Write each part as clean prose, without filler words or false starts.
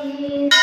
Ready,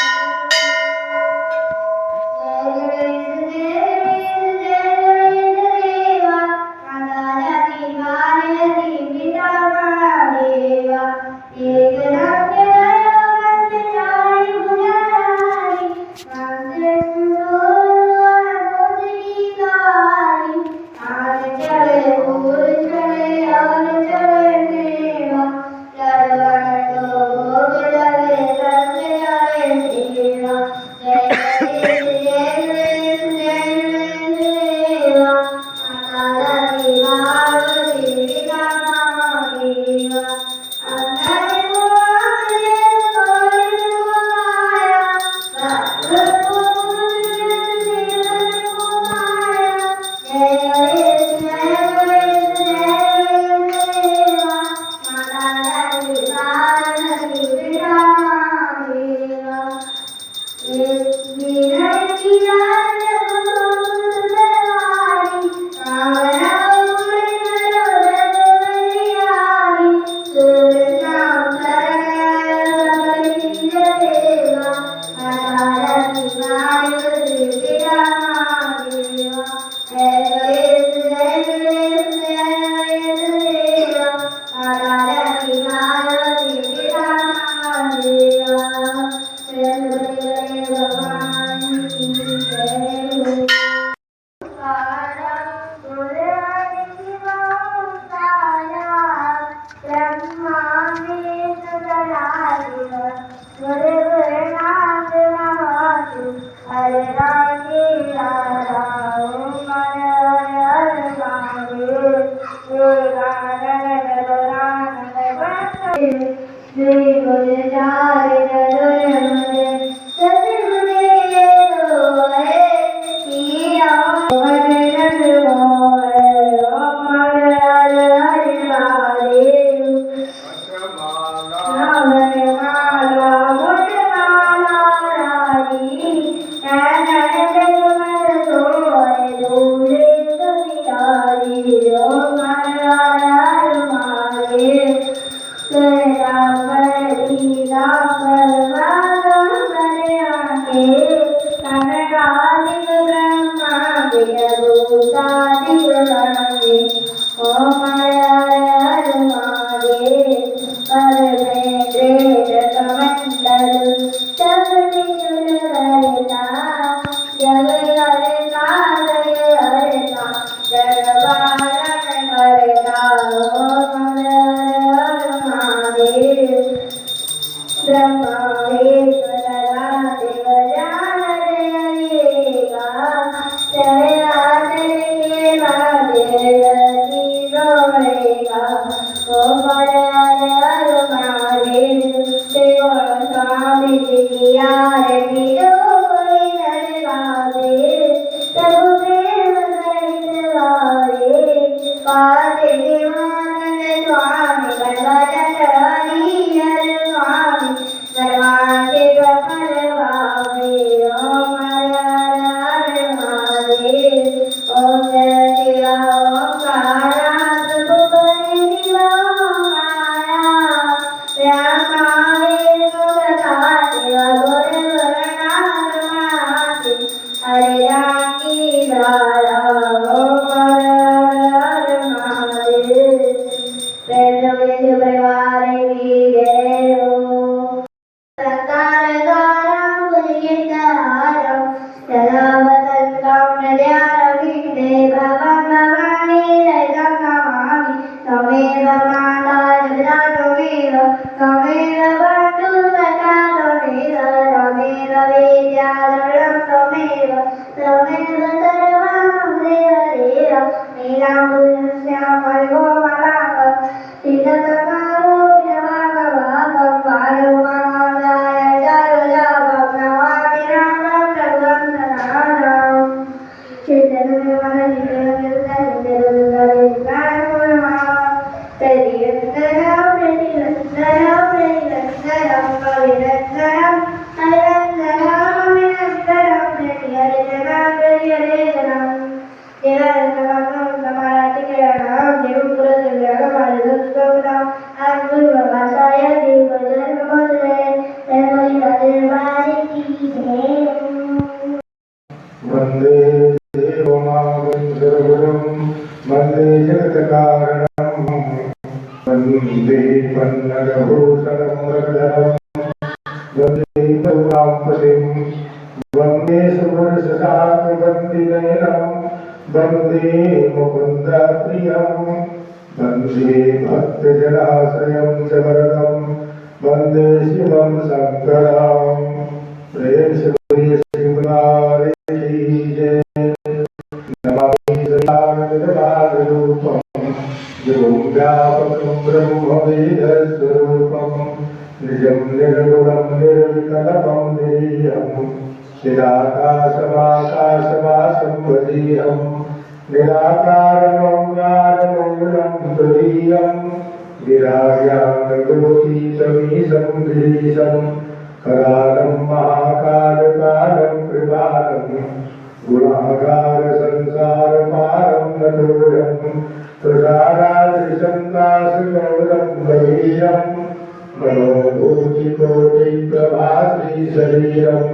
वन्दे गौराम्पतिं वन्दे सुवर्षशाकवन्दिनयनं वन्दे मुकुन्दप्रियं वन्दे भक्तजनाश्रयं च वरदं वन्दे शिवं शङ्करं प्रेम से शिवनारे की जय। नमामि सदानन्दरूपं यों व्यापकं ब्रह्मवेदस्वरूपं निजं निर्गुणं निर्विकल्पं देहं चिदाकाशमाकाशवासं वदेहं निराकारमौलारमौलं तुरीयं गिराव्यानगोपीतमीशं गिरीशं करालं महाकालकालं कृपालं गुणागार संसारपारं नतोऽयं प्रसादाद्रिशङ्काशगौरं गवीरं मनोभूतिकोटिप्रभाश्री शरीरं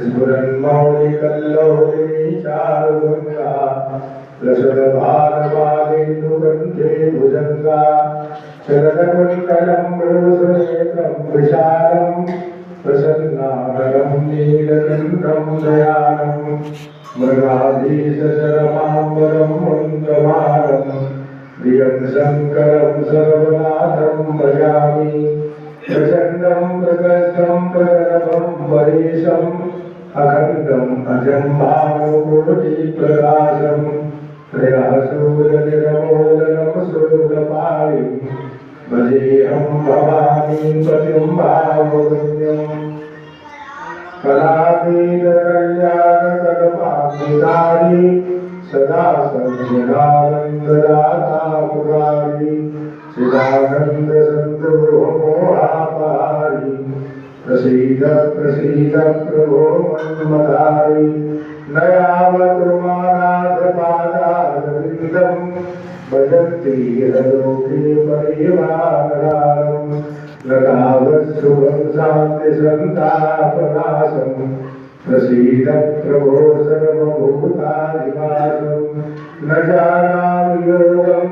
स्फुरन्मौलिकल्लौलिचारुगङ्गा लसदभारवादेन्दुगन्धे भुजङ्गा शरदकुण्डलं रोषनेत्रं विशालं प्रसन्नाननं नीलकण्ठं दयालं मृगाधीशरमाम्बरं मन्दमानं प्रियं शङ्करं सर्वनाथं भजामि प्रचण्डं प्रकर्षं प्रगल्भं परेशम् अखण्डम् अजं भानुकोटिप्रकाशं त्रयःसूर्यनिर्मूलनं सूर्यपाणिं भजेऽहं भवानीं पतिं भावगम्यम् कलातीतकल्याणकल्पान्वितानि सदा सज्जनानन्ददाता पुरारी चिदानन्दसन्दोहमोहापहारी प्रसीद प्रसीद प्रभो मन्मथारी न यावत्मानाथपादारविन्दं भजन्ति लोके परिवारान् न तावत्सुखं शान्तिसन्तापनाशं प्रसीद प्रभो सर्वभूताधिवासं न जानामि योगं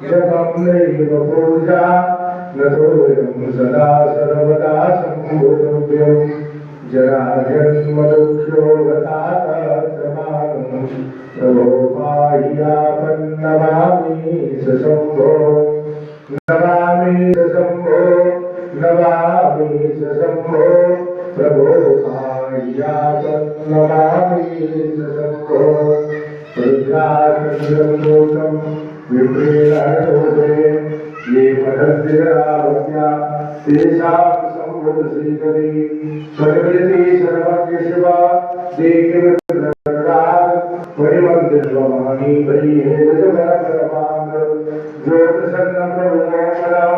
जपं नैव पूजा न तोयं सदा सर्वदा सम्भोतव्यं जराजन्मदुःख्यो गतातमानं प्रभो पाह्यापन्नमामि सशम्भो नमामि सशम्भो नमामि सशम्भो प्रभो पाह्यापन्नमामि सशम्भो रुद्राचन्द्रमूतं विप्रेणोदे ये पठन्तिरावज्ञा तेषां सम्बुद्धश्रीकरी सर्वजति सर्वज्ञ शिवा देकिविद्रराग परिमन्दिरवाणी परिहेदजमरपरमांग ज्योतिषन्नप्रभुमोक्षणं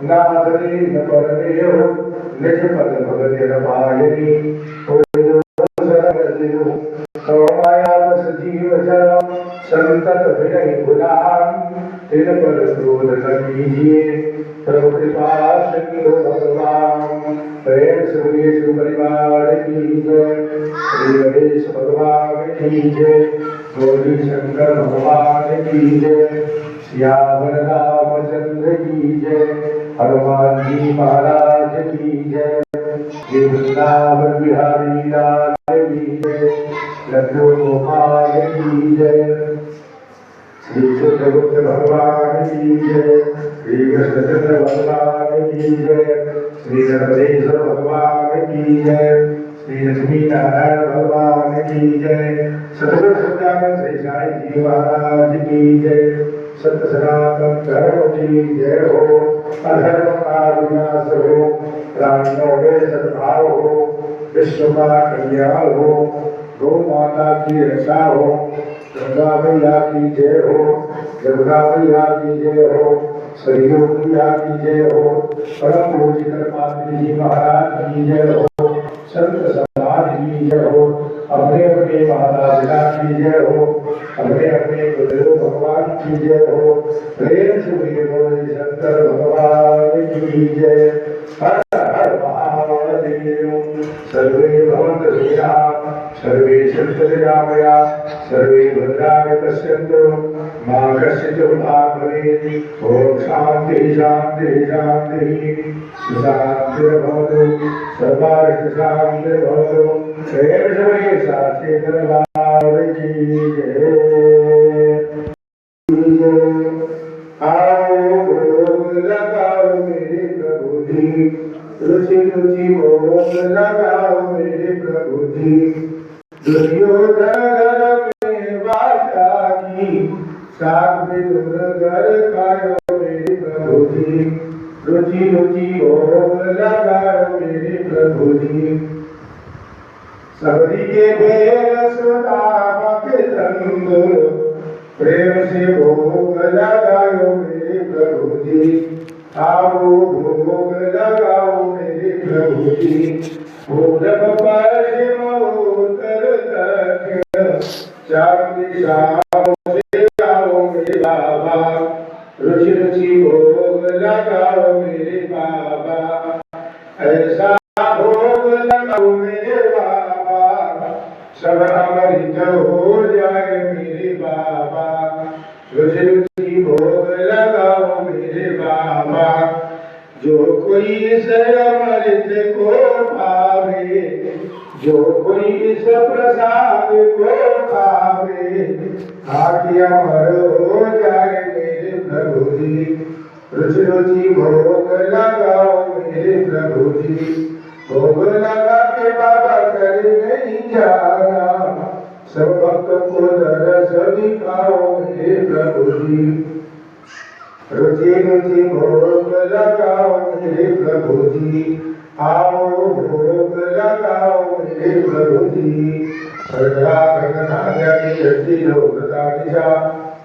नादरे न परदेव निजपद भगतिरपायनी संतत विनय गुलाम तिन पर क्रोध न कीजिए प्रभु कृपा सिंधु भगवान प्रेम सुरेश परिवार की जय श्री गणेश भगवान की जय गौरी शंकर भगवान की जय श्यावर रामचंद्र की जय हनुमान जी महाराज की जय वृंदावन बिहारी लाल की जय लड्डू गोपाल की जय श्री चित्रगुप्त भगवान की जय श्री कृष्णचंद्र भगवान की जय श्री नर्मदेश्वर भगवान की जय श्री लक्ष्मी नारायण भगवान की जय सतगुरु सत्यानंद श्री साई जी महाराज की जय सत्य सनातन धर्म की जय हो अधर्म का विनाश हो प्राणियों में सद्भाव हो विश्व का कल्याण हो गौ माता की रक्षा हो गंगा मैया की जय हो यमुना मैया की जय हो सरयू मैया की जय हो परम पूज्य कृपात्री जी महाराज की जय हो संत समाज की जय हो अपने अपने माता पिता की जय हो अपने अपने गुरुदेव भगवान की जय हो प्रेम से बोले शंकर भगवान की जय हर हर महादेव सर्वे भवन्तु सुखिनः सर्वे सन्तु निरामया सर्वे भद्राणि पश्यन्तु मां कश्चित् दुःखात् भवेत्। ॐ शान्ति शान्ति शान्तिः शान्तिर्भवतु सर्वारिष्टशान्तिर्भवतु। प्रेम से साचेतनभाव की जय। आओ भोग लगाओ मेरे प्रभु जी, रुचि रुचि भोग लगाओ मेरे प्रभु जी। दुर्योधन में बाटा की साग में दुर्गर खाओ मेरे प्रभु जी। रुचि रुचि भोग लगाओ मेरे प्रभु जी। सबरी के बेर सुदामा के तंदुर प्रेम से भोग लगाओ मेरे प्रभु जी। आओ भोग लगाओ मेरे प्रभु जी। पूरब पश्चिम उत्तर दक्षिण चारों दिशाओं से आओ मेरे बाबा। रुचि रुचि भोग लगाओ मेरे बाबा। ऐसा भोग लगाओ मेरे बाबा सब अमृत हो जाए मेरे बाबा। रुचि रुचि भोग लगाओ मेरे बाबा। जो कोई इस अमृत को पावे, जो कोई इस प्रसाद को खावे, आके अमर हो जाए मेरे प्रभु जी। रुचि रुचि भोग लगाओ मेरे प्रभु जी। भोग लगा के बाबा करे नहीं जाना, सब भक्त को दरस दिखाओ मेरे प्रभु जी। रुचि रुचि भोग लगाओ मेरे प्रभु जी। आओ भोग लगाओ मेरे प्रभु जी। सर्वदा गगनाद्यानि यति लोकता दिशा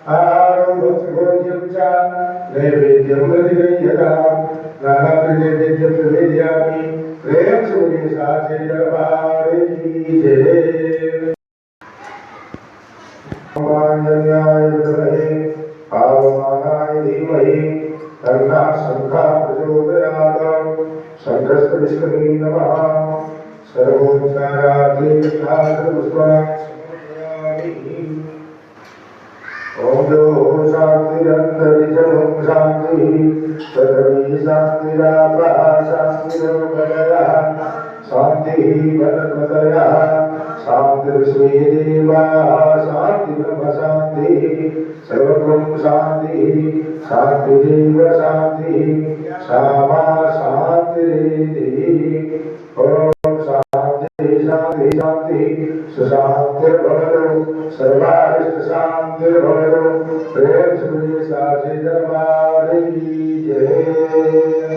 आहारं भोज्यं च नैवेद्यं प्रतिगृह्यता नानाप्रनैवेद्यं प्रवेदयामि। प्रेम से साचे दरबार की जय। वाञ्छन्याय विद्महे पावमानाय धीमहि तन्नः शङ्खः प्रचोदयात्। शङ्खस्य निष्कर्षे नमः। सर्वोपचारार्थी पुष्पाणि समर्पयामि। ओम जो शांतिरंतरिक्षं शांति पृथ्वी शांतिरापः शांतिरोपदयः शांतिः वनस्पतयः शांतिर्विश्वे देवाः शांति ब्रह्म शांतिः सर्वगुण शांतिः शांतिरेव शांतिः क्षमा शांतिरेति। ओम शांति शांति शांति सुशांतिर्भवतु सर्वारिष्ट शांतिर्भवतु। प्रेम से साचे दरबार की जय।